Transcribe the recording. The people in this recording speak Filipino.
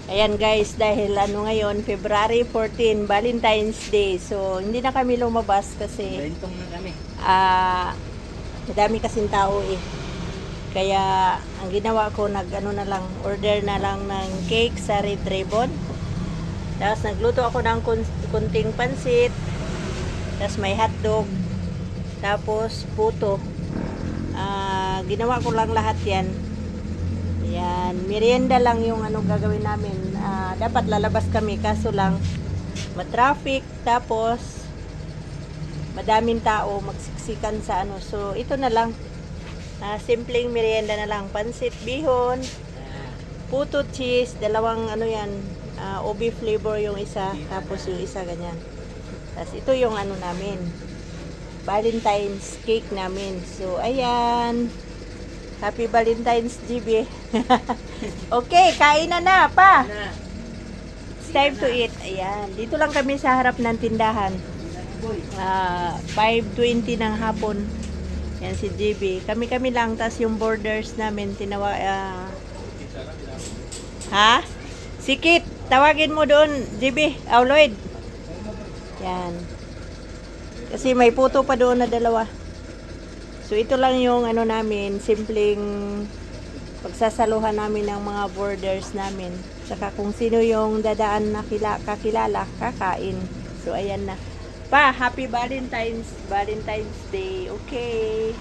Ayan guys, dahil ano ngayon, February 14, Valentine's Day. So, hindi na kami lumabas kasi Bentong na kami. madami kasing tao eh. Kaya, ang ginawa ko, order na lang ng cake sa Red Ribbon. Tapos, nagluto ako ng kunting pansit. Tapos, may hotdog. Tapos, puto. Ginawa ko lang lahat yan. Yan, merienda lang yung gagawin namin. Dapat lalabas kami kaso lang matraffic, tapos madaming tao magsiksikan sa So, ito na lang. Simpleng merienda na lang. Pansit bihon, puto cheese, dalawang OB flavor yung isa, tapos yung isa ganyan. Tapos ito yung namin. Valentine's cake namin. So, ayan. Happy Valentine's, GB. Okay, kain na pa. It's time to eat. Ayan. Dito lang kami sa harap ng tindahan. 5:20 ng hapon. Yan si GB. Kami lang. Tas yung borders namin, ha? Si Kit. Tawagin mo doon, GB. Lloyd. Yan. Kasi may puto pa doon na dalawa. So, ito lang yung namin, simpleng pagsasaluhan namin ng mga borders namin. Saka kung sino yung dadaan na kakilala, kakain. So, ayan na. Pa, Happy Valentine's Day. Okay.